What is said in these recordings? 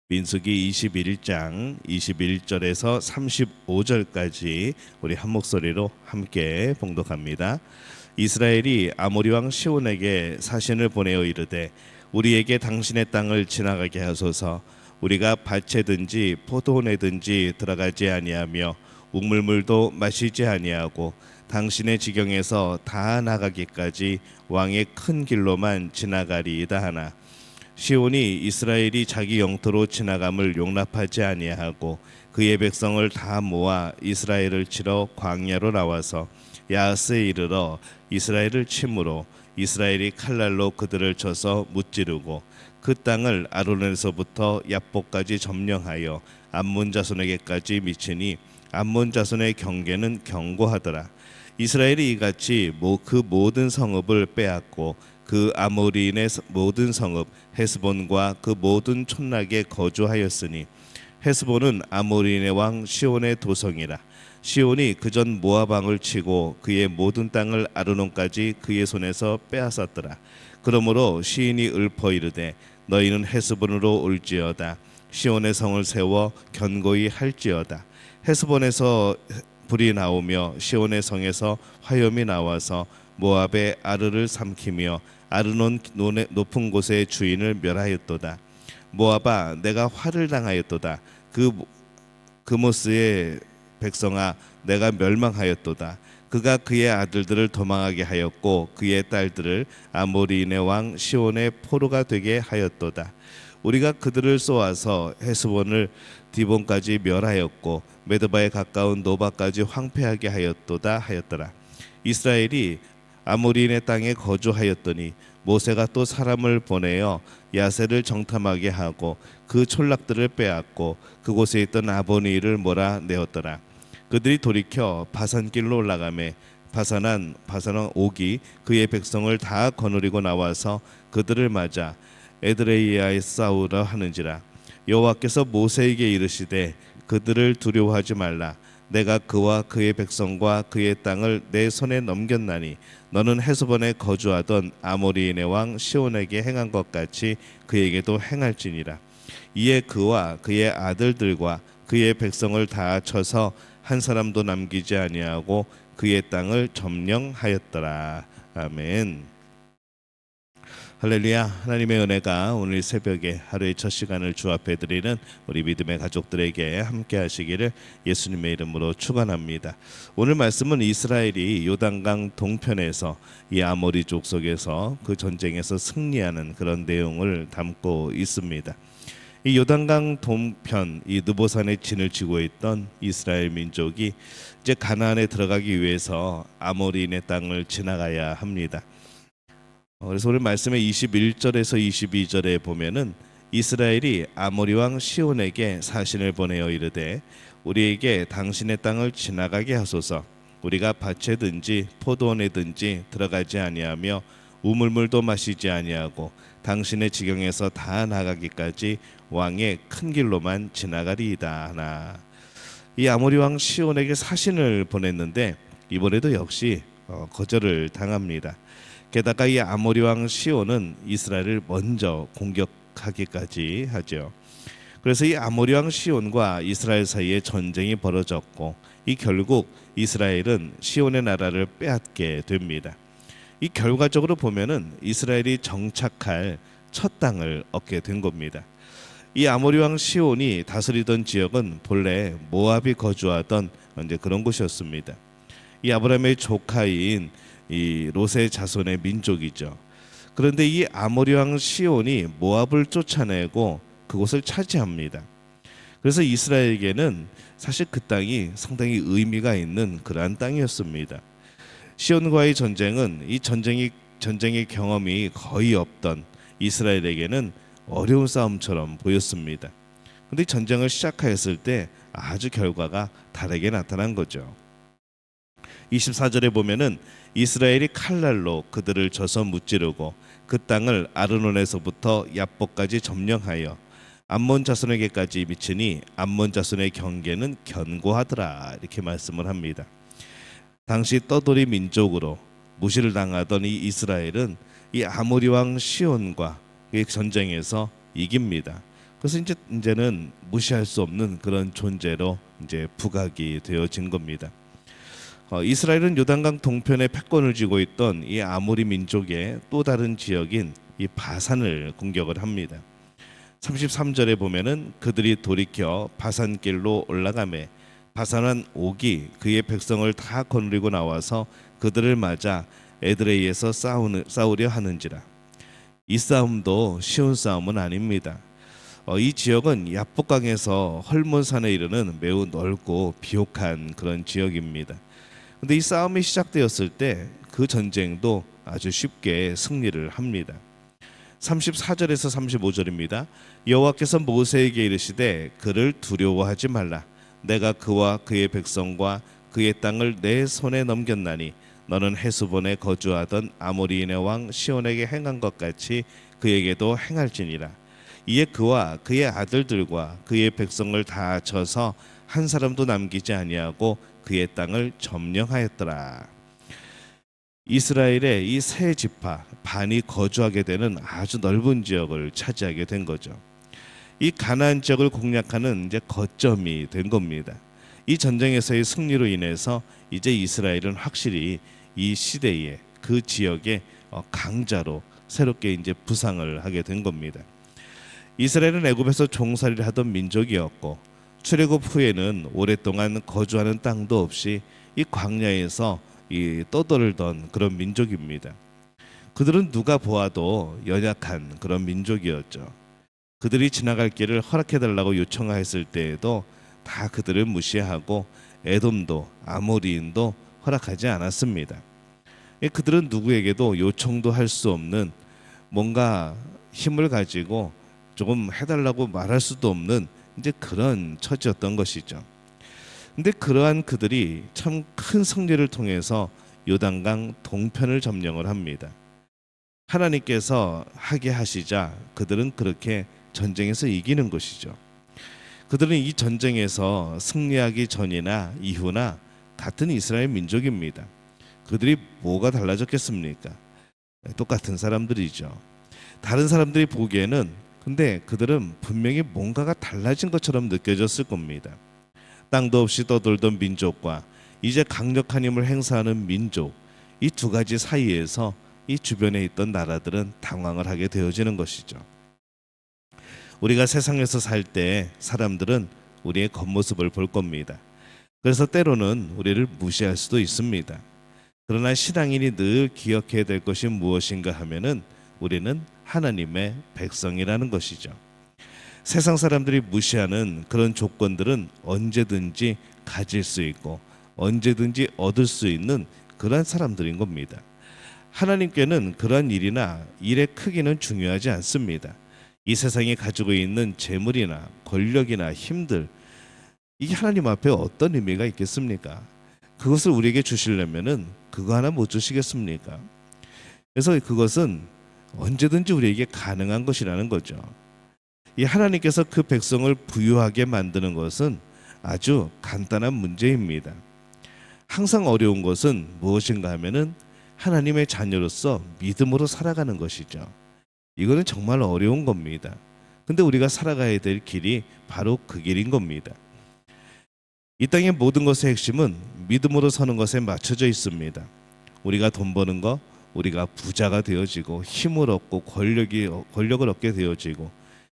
민수기 21장 21절에서 35절까지 우리 한 목소리로 함께 봉독합니다. 이스라엘이 아모리 왕 시온에게 사신을 보내어 이르되 우리에게 당신의 땅을 지나가게 하소서. 우리가 밭에든지 포도원에든지 들어가지 아니하며 우물물도 마시지 아니하고 당신의 지경에서 다 나가기까지 왕의 큰 길로만 지나가리이다 하나 시온이 이스라엘이 자기 영토로 지나감을 용납하지 아니하고 그의 백성을 다 모아 이스라엘을 치러 광야로 나와서 야하스에 이르러 이스라엘을 치므로 이스라엘이 칼날로 그들을 쳐서 무찌르고 그 땅을 아론에서부터 얍복까지 점령하여 암몬 자손에게까지 미치니 암몬 자손의 경계는 견고하더라. 이스라엘이 이같이 그 모든 성읍을 빼앗고 그 아모리인의 모든 성읍 헤스본과 그 모든 촌락에 거주하였으니 헤스본은 아모리인의 왕 시온의 도성이라. 시온이 그전 모압 왕을 치고 그의 모든 땅을 아르논까지 그의 손에서 빼앗았더라. 그러므로 시인이 읊어 이르되 너희는 헤스본으로 올지어다. 시온의 성을 세워 견고히 할지어다. 헤스본에서 불이 나오며 시온의 성에서 화염이 나와서 모압의 아르를 삼키며 아르논 높은 곳의 주인을 멸하였도다. 모압아, 내가 화를 당하였도다. 그모스의 백성아, 내가 멸망하였도다. 그가 그의 아들들을 도망하게 하였고 그의 딸들을 아모리인의 왕 시온의 포로가 되게 하였도다. 우리가 그들을 쏘아서 헤스본을 디본까지 멸하였고 메드바에 가까운 노바까지 황폐하게 하였도다 하였더라. 이스라엘이 아모리인의 땅에 거주하였더니 모세가 또 사람을 보내어 야세를 정탐하게 하고 그 촌락들을 빼앗고 그곳에 있던 아보니를 몰아내었더라. 그들이 돌이켜 바산길로 올라가매 바산한 옥이 그의 백성을 다 거느리고 나와서 그들을 맞아 에드레이아에 싸우려 하는지라. 여호와께서 모세에게 이르시되 그들을 두려워하지 말라. 내가 그와 그의 백성과 그의 땅을 내 손에 넘겼나니 너는 헤스본에 거주하던 아모리인의 왕 시온에게 행한 것 같이 그에게도 행할지니라. 이에 그와 그의 아들들과 그의 백성을 다 쳐서 한 사람도 남기지 아니하고 그의 땅을 점령하였더라. 아멘. 할렐루야. 하나님의 은혜가 오늘 새벽에 하루의 첫 시간을 주 앞에 드리는 우리 믿음의 가족들에게 함께 하시기를 예수님의 이름으로 축원합니다. 오늘 말씀은 이스라엘이 요단강 동편에서 이 아모리 족속에서 그 전쟁에서 승리하는 그런 내용을 담고 있습니다. 이 요단강 동편 이 느보산에 진을 치고 있던 이스라엘 민족이 이제 가나안에 들어가기 위해서 아모리인의 땅을 지나가야 합니다. 그래서 오늘 말씀의 21절에서 22절에 보면은 이스라엘이 아모리 왕 시온에게 사신을 보내어 이르되 우리에게 당신의 땅을 지나가게 하소서. 우리가 밭에든지 포도원에든지 들어가지 아니하며 우물물도 마시지 아니하고 당신의 지경에서 다 나가기까지 왕의 큰 길로만 지나가리이다 하나. 이 아모리 왕 시온에게 사신을 보냈는데 이번에도 역시 거절을 당합니다. 게다가 이 아모리 왕 시온은 이스라엘을 먼저 공격하기까지 하죠. 그래서 이 아모리 왕 시온과 이스라엘 사이에 전쟁이 벌어졌고 이 결국 이스라엘은 시온의 나라를 빼앗게 됩니다. 이 결과적으로 보면은 이스라엘이 정착할 첫 땅을 얻게 된 겁니다. 이 아모리 왕 시온이 다스리던 지역은 본래 모압이 거주하던 이제 그런 곳이었습니다. 이 아브라함의 조카인 이 롯의 자손의 민족이죠. 그런데 이 아모리 왕 시온이 모압을 쫓아내고 그곳을 차지합니다. 그래서 이스라엘에게는 사실 그 땅이 상당히 의미가 있는 그러한 땅이었습니다. 시온과의 전쟁은 이 전쟁의 경험이 거의 없던 이스라엘에게는 어려운 싸움처럼 보였습니다. 그런데 전쟁을 시작하였을 때 아주 결과가 다르게 나타난 거죠. 24절에 보면은 이스라엘이 칼날로 그들을 쳐서 무찌르고 그 땅을 아르논에서부터 얍복까지 점령하여 암몬 자손에게까지 미치니 암몬 자손의 경계는 견고하더라 이렇게 말씀을 합니다. 당시 떠돌이 민족으로 무시를 당하던 이 이스라엘은 이 아모리 왕 시온과 이 전쟁에서 이깁니다. 그래서 이제는 무시할 수 없는 그런 존재로 이제 부각이 되어진 겁니다. 이스라엘은 요단강 동편에 패권을 쥐고 있던 이 아모리 민족의 또 다른 지역인 이 바산을 공격을 합니다. 33절에 보면은 그들이 돌이켜 바산길로 올라가매 바산한 옥이 그의 백성을 다 거느리고 나와서 그들을 맞아 에드레이에서 싸우려 하는지라. 이 싸움도 쉬운 싸움은 아닙니다. 이 지역은 야복강에서 헐몬산에 이르는 매우 넓고 비옥한 그런 지역입니다. 근데 이 싸움이 시작되었을 때 그 전쟁도 아주 쉽게 승리를 합니다. 34절에서 35절입니다. 여호와께서 모세에게 이르시되 그를 두려워하지 말라. 내가 그와 그의 백성과 그의 땅을 내 손에 넘겼나니 너는 헤스본에 거주하던 아모리인의 왕 시온에게 행한 것 같이 그에게도 행할지니라. 이에 그와 그의 아들들과 그의 백성을 다 쳐서 한 사람도 남기지 아니하고 그의 땅을 점령하였더라. 이스라엘의 이 세 지파 반이 거주하게 되는 아주 넓은 지역을 차지하게 된 거죠. 이 가나안 지역을 공략하는 이제 거점이 된 겁니다. 이 전쟁에서의 승리로 인해서 이제 이스라엘은 확실히 이 시대에 그 지역의 강자로 새롭게 이제 부상을 하게 된 겁니다. 이스라엘은 애굽에서 종살이를 하던 민족이었고 출애굽 후에는 오랫동안 거주하는 땅도 없이 이 광야에서 이 떠돌던 그런 민족입니다. 그들은 누가 보아도 연약한 그런 민족이었죠. 그들이 지나갈 길을 허락해 달라고 요청했을 때에도 다 그들을 무시하고 에돔도 아모리인도 허락하지 않았습니다. 그들은 누구에게도 요청도 할 수 없는 뭔가 힘을 가지고 조금 해달라고 말할 수도 없는 이제 그런 처지였던 것이죠. 근데 그러한 그들이 참 큰 승리를 통해서 요단강 동편을 점령을 합니다. 하나님께서 하게 하시자 그들은 그렇게 전쟁에서 이기는 것이죠. 그들은 이 전쟁에서 승리하기 전이나 이후나 같은 이스라엘 민족입니다. 그들이 뭐가 달라졌겠습니까? 똑같은 사람들이죠. 다른 사람들이 보기에는 근데 그들은 분명히 뭔가가 달라진 것처럼 느껴졌을 겁니다. 땅도 없이 떠돌던 민족과 이제 강력한 힘을 행사하는 민족, 이 두 가지 사이에서 이 주변에 있던 나라들은 당황을 하게 되어지는 것이죠. 우리가 세상에서 살 때 사람들은 우리의 겉모습을 볼 겁니다. 그래서 때로는 우리를 무시할 수도 있습니다. 그러나 신앙인이 늘 기억해야 될 것이 무엇인가 하면은 우리는 하나님의 백성이라는 것이죠. 세상 사람들이 무시하는 그런 조건들은 언제든지 가질 수 있고 언제든지 얻을 수 있는 그런 사람들인 겁니다. 하나님께는 그런 일이나 일의 크기는 중요하지 않습니다. 이 세상에 가지고 있는 재물이나 권력이나 힘들, 이게 하나님 앞에 어떤 의미가 있겠습니까? 그것을 우리에게 주시려면은 그거 하나 못 주시겠습니까? 그래서 그것은 언제든지 우리에게 가능한 것이라는 거죠. 이 하나님께서 그 백성을 부유하게 만드는 것은 아주 간단한 문제입니다. 항상 어려운 것은 무엇인가 하면은 하나님의 자녀로서 믿음으로 살아가는 것이죠. 이거는 정말 어려운 겁니다. 근데 우리가 살아가야 될 길이 바로 그 길인 겁니다. 이 땅의 모든 것의 핵심은 믿음으로 서는 것에 맞춰져 있습니다. 우리가 돈 버는 거, 우리가 부자가 되어지고 힘을 얻고 권력을 얻게 되어지고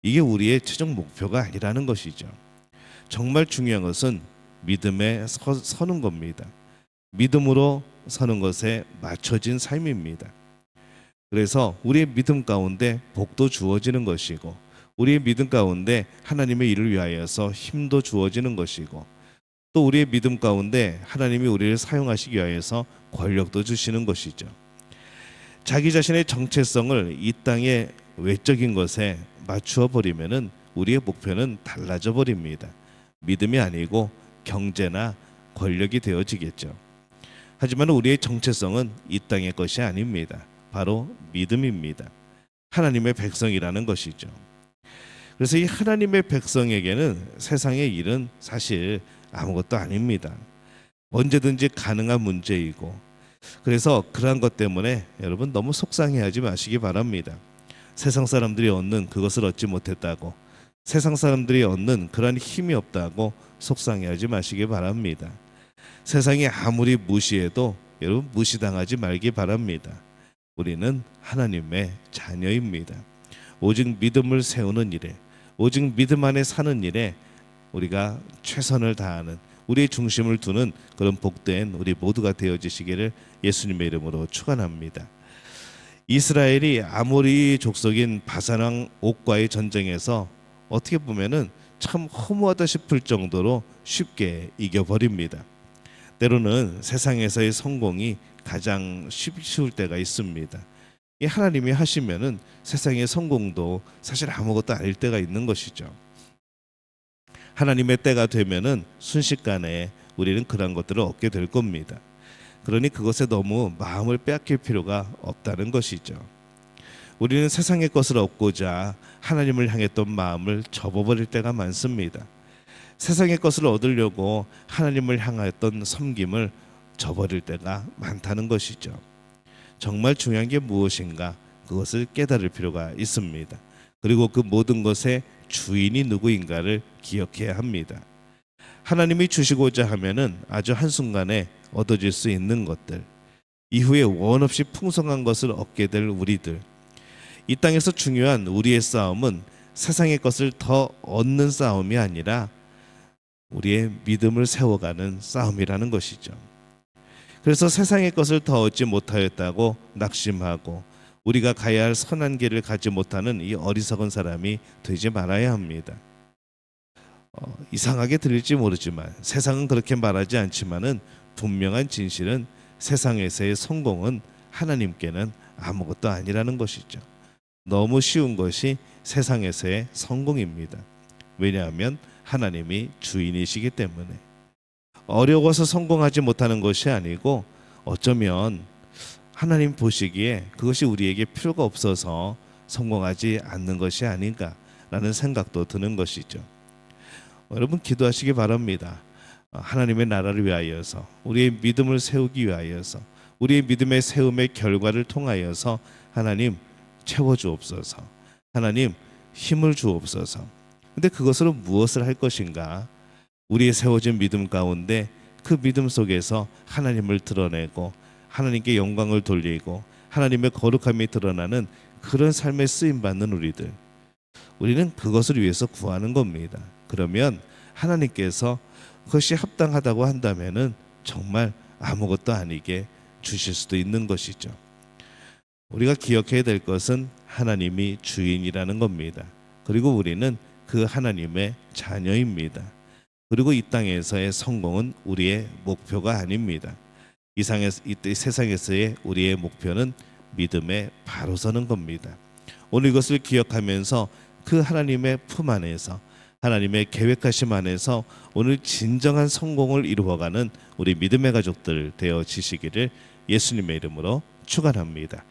이게 우리의 최종 목표가 아니라는 것이죠. 정말 중요한 것은 믿음에 서는 겁니다. 믿음으로 서는 것에 맞춰진 삶입니다. 그래서 우리의 믿음 가운데 복도 주어지는 것이고 우리의 믿음 가운데 하나님의 일을 위하여서 힘도 주어지는 것이고 또 우리의 믿음 가운데 하나님이 우리를 사용하시기 위하여서 권력도 주시는 것이죠. 자기 자신의 정체성을 이 땅의 외적인 것에 맞추어 버리면은 우리의 목표는 달라져 버립니다. 믿음이 아니고 경제나 권력이 되어지겠죠. 하지만 우리의 정체성은 이 땅의 것이 아닙니다. 바로 믿음입니다. 하나님의 백성이라는 것이죠. 그래서 이 하나님의 백성에게는 세상의 일은 사실 아무것도 아닙니다. 언제든지 가능한 문제이고 그래서 그러한 것 때문에 여러분 너무 속상해하지 마시기 바랍니다. 세상 사람들이 얻는 그것을 얻지 못했다고 세상 사람들이 얻는 그런 힘이 없다고 속상해하지 마시기 바랍니다. 세상이 아무리 무시해도 여러분 무시당하지 말기 바랍니다. 우리는 하나님의 자녀입니다. 오직 믿음을 세우는 일에, 오직 믿음 안에 사는 일에 우리가 최선을 다하는, 우리의 중심을 두는 그런 복된 우리 모두가 되어지시기를 예수님의 이름으로 축원합니다. 이스라엘이 아모리 족속인 바산 왕 옥과의 전쟁에서 어떻게 보면은 참 허무하다 싶을 정도로 쉽게 이겨버립니다. 때로는 세상에서의 성공이 가장 쉬울 때가 있습니다. 이 하나님이 하시면은 세상의 성공도 사실 아무것도 아닐 때가 있는 것이죠. 하나님의 때가 되면은 순식간에 우리는 그런 것들을 얻게 될 겁니다. 그러니 그것에 너무 마음을 빼앗길 필요가 없다는 것이죠. 우리는 세상의 것을 얻고자 하나님을 향했던 마음을 접어버릴 때가 많습니다. 세상의 것을 얻으려고 하나님을 향했던 섬김을 저버릴 때가 많다는 것이죠. 정말 중요한 게 무엇인가, 그것을 깨달을 필요가 있습니다. 그리고 그 모든 것의 주인이 누구인가를 기억해야 합니다. 하나님이 주시고자 하면은 아주 한순간에 얻어질 수 있는 것들, 이후에 원 없이 풍성한 것을 얻게 될 우리들, 이 땅에서 중요한 우리의 싸움은 세상의 것을 더 얻는 싸움이 아니라 우리의 믿음을 세워가는 싸움이라는 것이죠. 그래서 세상의 것을 더 얻지 못하였다고 낙심하고 우리가 가야 할 선한 길을 가지 못하는 이 어리석은 사람이 되지 말아야 합니다. 이상하게 들릴지 모르지만 세상은 그렇게 말하지 않지만은 분명한 진실은 세상에서의 성공은 하나님께는 아무것도 아니라는 것이죠. 너무 쉬운 것이 세상에서의 성공입니다. 왜냐하면 하나님이 주인이시기 때문에. 어려워서 성공하지 못하는 것이 아니고 어쩌면 하나님 보시기에 그것이 우리에게 필요가 없어서 성공하지 않는 것이 아닌가라는 생각도 드는 것이죠. 여러분 기도하시기 바랍니다. 하나님의 나라를 위하여서, 우리의 믿음을 세우기 위하여서, 우리의 믿음의 세움의 결과를 통하여서 하나님 채워주옵소서. 하나님 힘을 주옵소서. 근데 그것으로 무엇을 할 것인가? 우리의 세워진 믿음 가운데 그 믿음 속에서 하나님을 드러내고 하나님께 영광을 돌리고 하나님의 거룩함이 드러나는 그런 삶에 쓰임받는 우리는 그것을 위해서 구하는 겁니다. 그러면 하나님께서 그것이 합당하다고 한다면은 정말 아무것도 아니게 주실 수도 있는 것이죠. 우리가 기억해야 될 것은 하나님이 주인이라는 겁니다. 그리고 우리는 그 하나님의 자녀입니다. 그리고 이 땅에서의 성공은 우리의 목표가 아닙니다. 이 세상에서의 우리의 목표는 믿음에 바로 서는 겁니다. 오늘 이것을 기억하면서 그 하나님의 품 안에서, 하나님의 계획하심 안에서 오늘 진정한 성공을 이루어가는 우리 믿음의 가족들 되어지시기를 예수님의 이름으로 축원합니다.